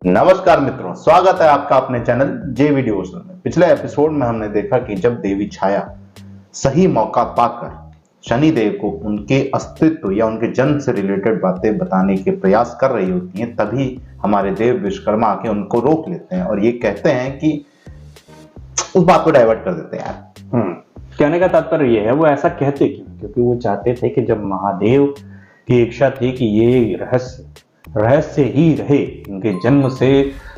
नमस्कार मित्रों, स्वागत है आपका अपने चैनल जे वीडियोस में। पिछले एपिसोड में हमने देखा कि जब देवी छाया सही मौका पाकर शनिदेव को उनके अस्तित्व या उनके जन्म से रिलेटेड बातें बताने के प्रयास कर रही होती हैं, तभी हमारे देव विश्वकर्मा आके उनको रोक लेते हैं और ये कहते हैं कि उस बात को डाइवर्ट कर देते हैं यार। कहने का तात्पर्य ये है, वो ऐसा कहते क्यों? क्योंकि वो चाहते थे कि जब महादेव की इच्छा थी कि ये रहस्य ही रहे, उनके जन्म से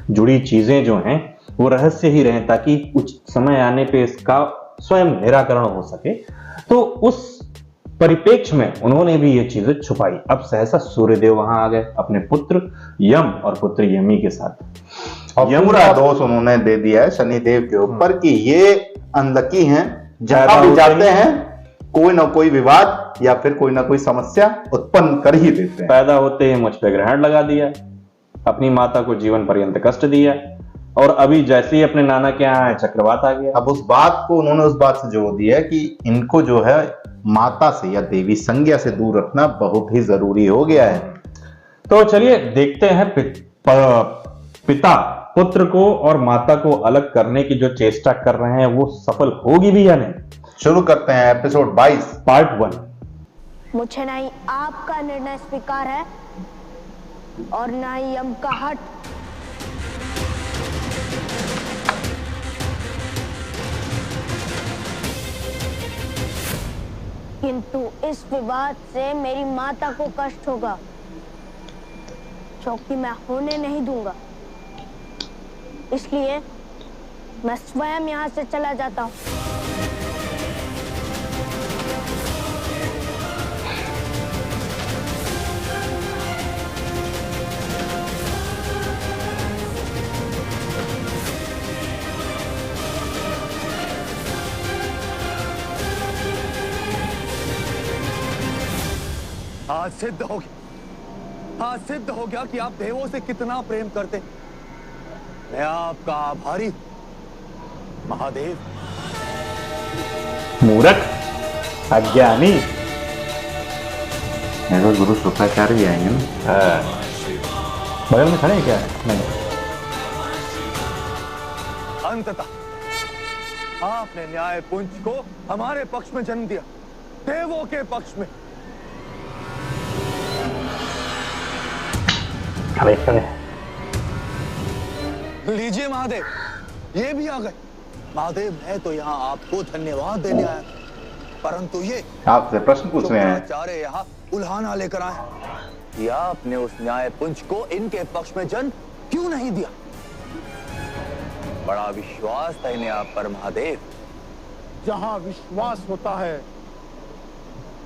जुड़ी चीजें जो हैं वो रहस्य ही रहें, ताकि कुछ समय आने पे इसका स्वयं निराकरण हो सके। तो उस परिप्रेक्ष्य में उन्होंने भी ये चीजें छुपाई। अब सहसा सूर्यदेव वहां आ गए अपने पुत्र यम और पुत्र यमी के साथ, और पूरा दोष उन्होंने दे दिया है शनिदेव के ऊपर कि ये अनलकी हैं, जहां भी जाते हैं कोई ना कोई विवाद या फिर कोई ना कोई समस्या उत्पन्न कर ही देते हैं। पैदा होते ही मुझ पे ग्रहण लगा दिया, अपनी माता को जीवन पर्यंत कष्ट दिया, और अभी जैसे ही अपने नाना के यहाँ चक्रवात आ गया। अब उस बात को उन्होंने उस बात से जोड़ दिया कि इनको जो है माता से या देवी संज्ञा से दूर रखना बहुत ही जरूरी हो गया है। तो चलिए देखते हैं पिता पुत्र को और माता को अलग करने की जो चेष्टा कर रहे हैं वो सफल होगी भी या नहीं। शुरू करते हैं एपिसोड 22 पार्ट 1। मुझे ना ही आपका निर्णय स्वीकार है और ना ही यम का हट। किंतु इस विवाद से मेरी माता को कष्ट होगा, जो कि मैं होने नहीं दूंगा। इसलिए मैं स्वयं यहां से चला जाता हूं। आज सिद्ध हो गया कि आप देवों से कितना प्रेम करते। मैं आपका आभारी महादेव। मूर्ख, अज्ञानी। गुरु शुक्राचार्य भी आएंगे ना। बगल में खड़े क्या है? नहीं। अंततः आपने न्याय पुंज को हमारे पक्ष में जन्म दिया, देवों के पक्ष में। खड़े। लीजिए महादेव, ये भी आ गए। महादेव, मैं तो यहाँ आपको धन्यवाद देने आया, परंतु ये आपसे प्रश्न पूछ रहे हैं। शुक्राचार्य यहाँ उल्हाना लेकर आए कि आपने उस न्याय पुंज को इनके पक्ष में जन्म क्यों नहीं दिया। बड़ा विश्वास था इन्हें आप पर महादेव। जहां विश्वास होता है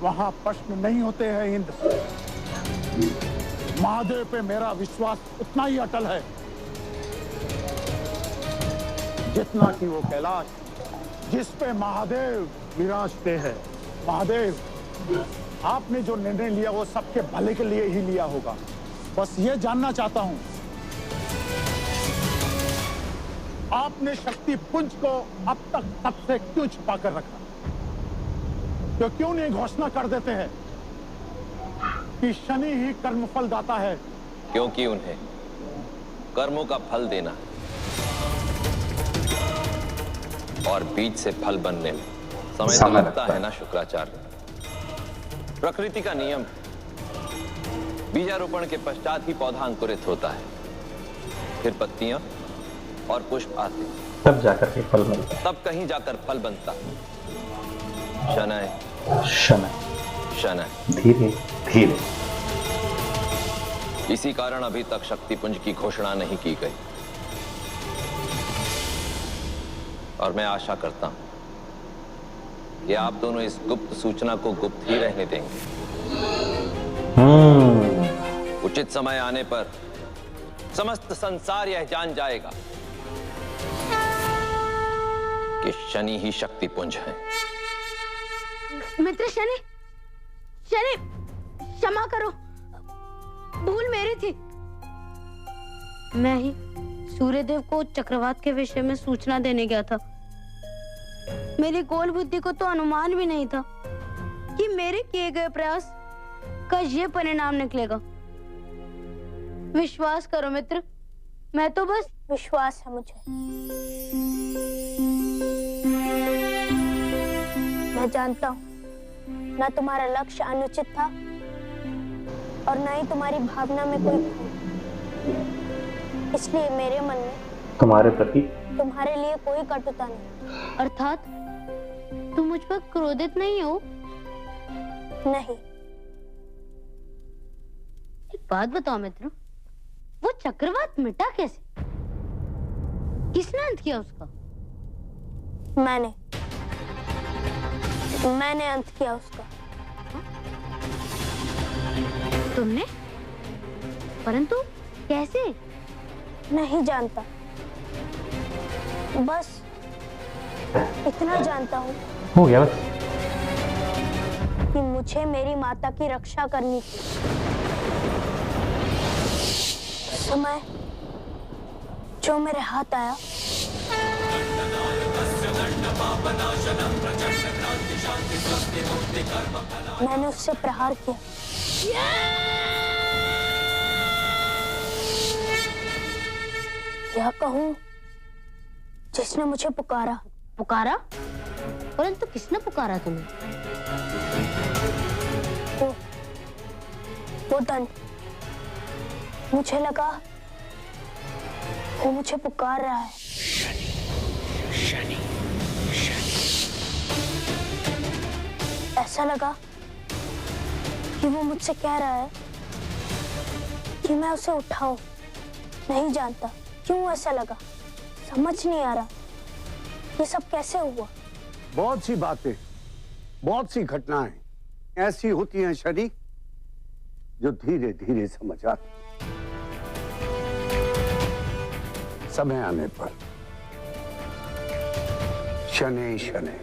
वहां प्रश्न नहीं होते हैं इंद्र। महादेव पे मेरा विश्वास उतना ही अटल है जितना कि वो कैलाश जिस पे महादेव विराजते हैं। महादेव, आपने जो निर्णय लिया वो सबके भले के लिए ही लिया होगा। बस ये जानना चाहता हूं, आपने शक्ति पुंज को अब तक सबसे क्यों छुपा कर रखा? तो क्यों नहीं घोषणा कर देते हैं कि शनि ही कर्मफल दाता है? क्योंकि उन्हें कर्मों का फल देना है और बीज से फल बनने में समय तो लगता है ना शुक्राचार्य। प्रकृति का नियम, बीजारोपण के पश्चात ही पौधा अंकुरित होता है, फिर पत्तियां और पुष्प आते, तब जाकर के फल मिलता, तब कहीं जाकर फल बनता। शनय शनय, धीरे धीरे। इसी कारण अभी तक शक्तिपुंज की घोषणा नहीं की गई, और मैं आशा करता हूं कि आप दोनों इस गुप्त सूचना को गुप्त ही रहने देंगे। उचित समय आने पर समस्त संसार यह जान जाएगा कि शनि ही शक्तिपुंज है। मित्र शनि, क्षमा करो, भूल मेरी थी। मैं ही सूर्यदेव को चक्रवात के विषय में सूचना देने गया था। मेरी गोल बुद्धि को तो अनुमान भी नहीं था कि मेरे किए गए प्रयास का ये परिणाम निकलेगा। विश्वास करो मित्र, मैं तो बस विश्वास है मुझे। मैं जानता हूँ ना तुम्हारा लक्ष्य अनुचित था और ना ही तुम्हारी भावना में कोई भूल। इसलिए मेरे मन में तुम्हारे प्रति तुम्हारे लिए कोई कटुता नहीं। अर्थात तुम मुझ पर क्रोधित नहीं हो? नहीं। एक बात बताओ मित्र, वो चक्रवात मिटा कैसे? किसने अंत किया उसका? मैंने अंत किया उसका। तुमने? परंतु कैसे? नहीं जानता, बस इतना जानता हूँ हो गया बस। कि मुझे मेरी माता की रक्षा करनी थी। समय जो मेरे हाथ आया, मैंने उससे प्रहार किया। या कहूँ जिसने मुझे पुकारा। पुकारा? परंतु किसने पुकारा तुम्हें? वो दंड। मुझे लगा वो मुझे पुकार रहा है। ऐसा लगा कि वो मुझसे कह रहा है कि मैं उसे उठाऊं। नहीं जानता क्यों ऐसा लगा, समझ नहीं आ रहा ये सब कैसे हुआ। बहुत सी बातें, बहुत सी घटनाएं ऐसी होती हैं शनि, जो धीरे धीरे समझ आती। समय आने पर शनै शनै।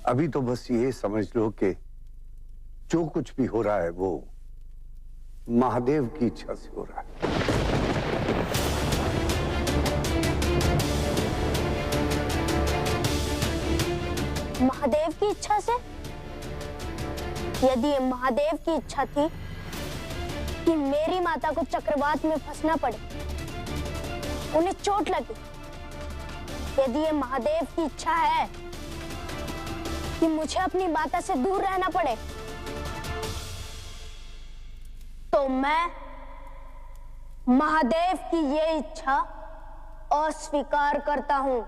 अभी तो बस ये समझ लो कि जो कुछ भी हो रहा है वो महादेव की इच्छा से हो रहा है। महादेव की इच्छा से? यदि ये महादेव की इच्छा थी कि मेरी माता को चक्रवात में फंसना पड़े, उन्हें चोट लगे, यदि ये महादेव की इच्छा है कि मुझे अपनी माता से दूर रहना पड़े, तो मैं महादेव की ये इच्छा अस्वीकार करता हूं।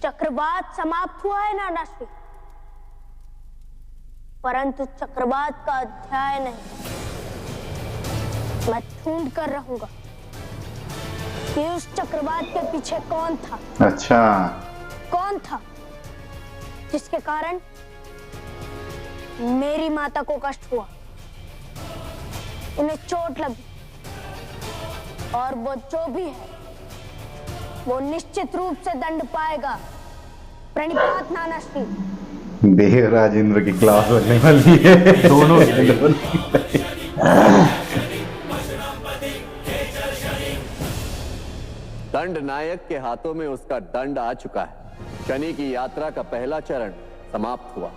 चक्रवात समाप्त हुआ है नानाश्री, परंतु चक्रवात का अध्याय नहीं। मैं ढूंढ कर रहूंगा कि उस चक्रवात के पीछे कौन था। अच्छा, कौन था जिसके कारण मेरी माता को कष्ट हुआ, उन्हें चोट लगी, और वो जो भी है वो निश्चित रूप से दंड पाएगा। प्रणिपात नानाश्री। देव राजेंद्र की क्लास बनने वाली है। दोनों दंड नायक के हाथों में उसका दंड आ चुका है। शनि की यात्रा का पहला चरण समाप्त हुआ।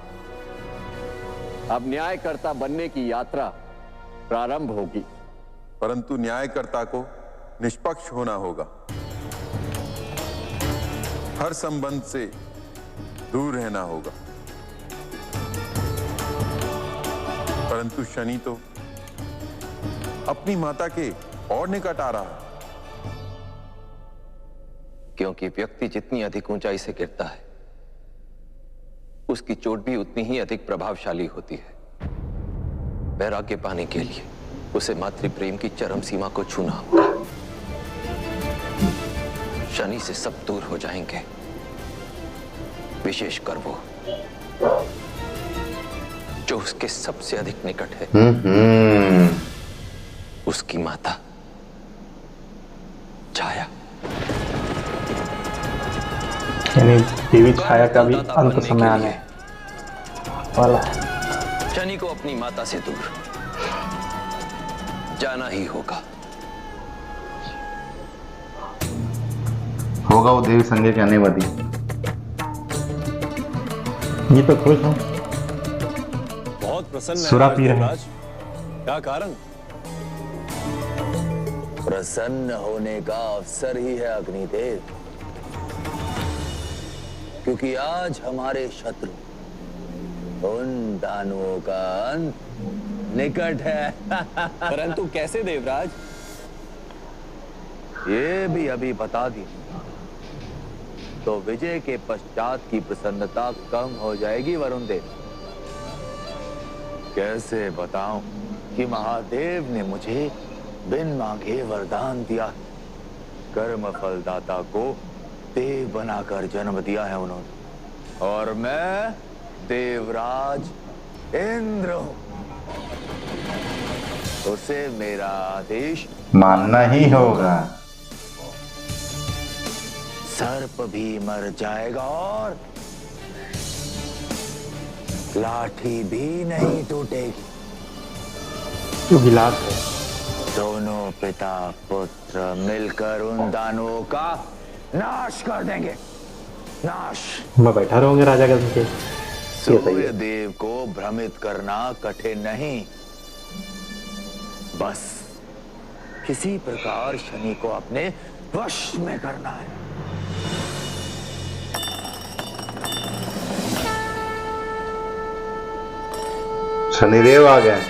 अब न्यायकर्ता बनने की यात्रा प्रारंभ होगी। परंतु न्यायकर्ता को निष्पक्ष होना होगा, हर संबंध से दूर रहना होगा। परंतु शनि तो अपनी माता के और निकट आ रहा है। क्योंकि व्यक्ति जितनी अधिक ऊंचाई से गिरता है, उसकी चोट भी उतनी ही अधिक प्रभावशाली होती है। वैराग्य पाने के लिए उसे मातृ प्रेम की चरम सीमा को छूना होगा। शनि से सब दूर हो जाएंगे, विशेषकर वो जो उसके सबसे अधिक निकट है, उसकी माता छाया। यानी देवी छाया का भी अंत समय आने वाला है। शनि को अपनी माता से दूर जाना ही होगा। होगा वो देवी संज्ञा के अनुमति। ये तो खुश हूँ। बहुत प्रसन्न है सुरा आज पी रहे हैं। देवराज। क्या कारण? प्रसन्न होने का अवसर ही है अग्निदेव, क्योंकि आज हमारे शत्रु उन दानवों का अंत निकट है। परंतु कैसे देवराज? ये भी अभी बता दी तो विजय के पश्चात की प्रसन्नता कम हो जाएगी वरुण देव। कैसे बताऊं कि महादेव ने मुझे बिन मांगे वरदान दिया। कर्म फलदाता को देव बनाकर जन्म दिया है उन्होंने, और मैं देवराज इंद्र हूं। उसे मेरा आदेश मानना ही होगा। सर्प भी मर जाएगा और लाठी भी नहीं टूटेगी। क्यों गिलास है? दोनों पिता पुत्र मिलकर उन दानवों का नाश कर देंगे। नाश। मैं बैठा रहूंगे राजा के नीचे। सूर्य देव को भ्रमित करना कठिन नहीं, बस किसी प्रकार शनि को अपने वश में करना है। शनिदेव आ गए।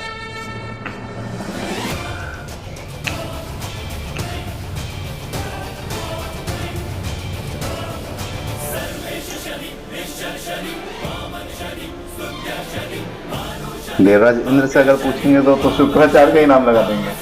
देवराज इंद्र से अगर पूछेंगे तो शुक्राचार्य का ही नाम लगा देंगे।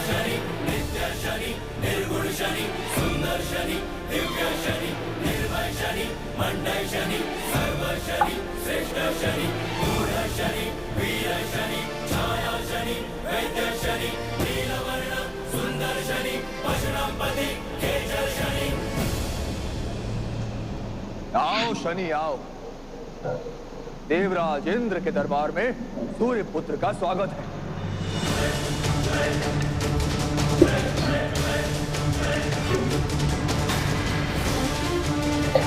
आओ शनि आओ। देवराज इंद्र के दरबार में सूर्य पुत्र का स्वागत है।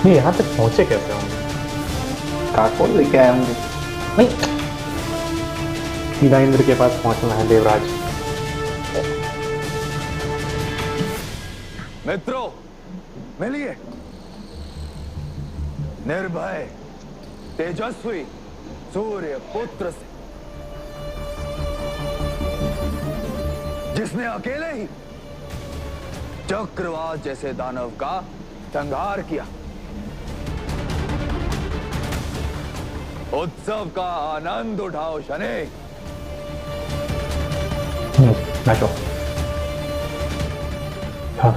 ये यहाँ तक पहुंचे कैसे होंगे? काकोल लेके आए होंगे। नहीं, सीधा इंद्र के पास पहुंचना है देवराज। मित्रों मिलिए। निर्भय तेजस्वी सूर्य पुत्र से, जिसने अकेले ही चक्रवात जैसे दानव का संहार किया। उत्सव का आनंद उठाओ शनि। बैठो।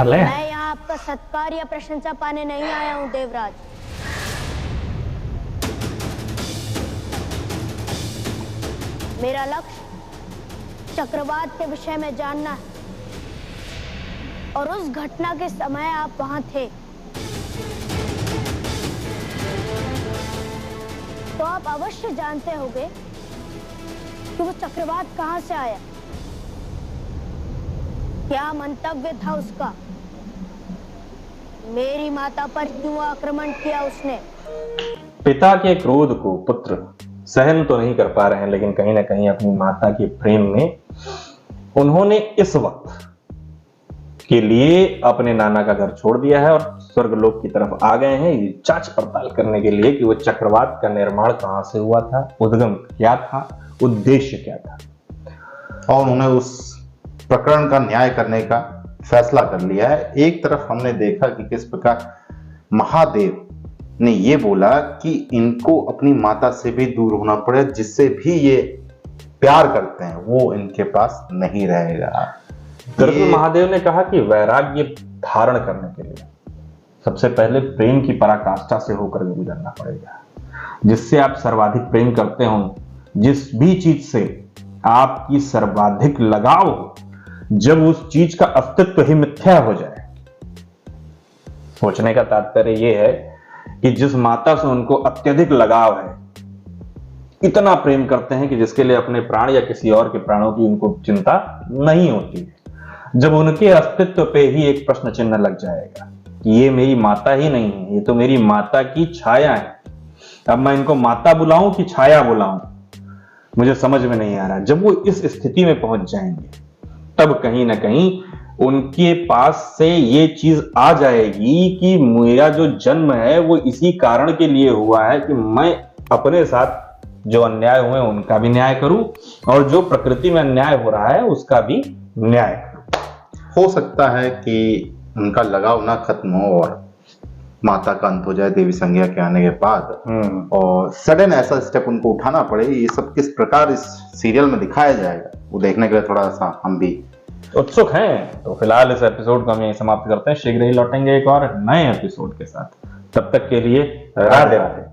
ले। मैं यहाँ आपका सत्कार या प्रशंसा पाने नहीं आया हूँ देवराज। मेरा लक्ष्य चक्रवात के विषय में जानना है, और उस घटना के समय आप वहां थे तो आप अवश्य जानते होंगे कि वो चक्रवात कहां से आया, क्या मंतव्य था उसका, मेरी माता पर क्यों आक्रमण किया उसने। पिता के क्रोध को पुत्र सहन तो नहीं कर पा रहे हैं, लेकिन कहीं ना कहीं अपनी माता के प्रेम में उन्होंने इस वक्त के लिए अपने नाना का घर छोड़ दिया है और स्वर्गलोक की तरफ आ गए हैं जांच पड़ताल करने के लिए कि वो चक्रवात का निर्माण कहां से हुआ था, उद्गम क्या था, उद्देश्य क्या था। और उन्होंने उस प्रकरण का न्याय करने का फैसला कर लिया है। एक तरफ हमने देखा कि किस प्रकार महादेव ने ये बोला कि इनको अपनी माता से भी दूर होना पड़े, जिससे भी ये प्यार करते हैं वो इनके पास नहीं रहेगा। दरअसल महादेव ने कहा कि वैराग्य धारण करने के लिए सबसे पहले प्रेम की पराकाष्ठा से होकर गुजरना पड़ेगा। जिससे आप सर्वाधिक प्रेम करते हो, जिस भी चीज से आपकी सर्वाधिक लगाव हो, जब उस चीज का अस्तित्व ही मिथ्या हो जाए। सोचने का तात्पर्य यह है कि जिस माता से उनको अत्यधिक लगाव है, इतना प्रेम करते हैं कि जिसके लिए अपने प्राण या किसी और के प्राणों की उनको चिंता नहीं होती है, जब उनके अस्तित्व पे ही एक प्रश्न चिन्ह लग जाएगा कि ये मेरी माता ही नहीं है, ये तो मेरी माता की छाया है। अब मैं इनको माता बुलाऊं कि छाया बुलाऊं, मुझे समझ में नहीं आ रहा। जब वो इस स्थिति में पहुंच जाएंगे तब कहीं ना कहीं उनके पास से ये चीज आ जाएगी कि मेरा जो जन्म है वो इसी कारण के लिए हुआ है कि मैं अपने साथ जो अन्याय हुए उनका भी न्याय करूं और जो प्रकृति में अन्याय हो रहा है उसका भी न्याय करूं। हो सकता है कि उनका लगाव ना खत्म हो और माता का अंत हो जाए देवी संज्ञा के आने के बाद, और सडन ऐसा स्टेप उनको उठाना पड़े। ये सब किस प्रकार इस सीरियल में दिखाया जाएगा वो देखने के लिए थोड़ा सा हम भी उत्सुक हैं। तो फिलहाल इस एपिसोड को हम यहीं समाप्त करते हैं। शीघ्र ही लौटेंगे एक और नए एपिसोड के साथ। तब तक के लिए राधे राधे।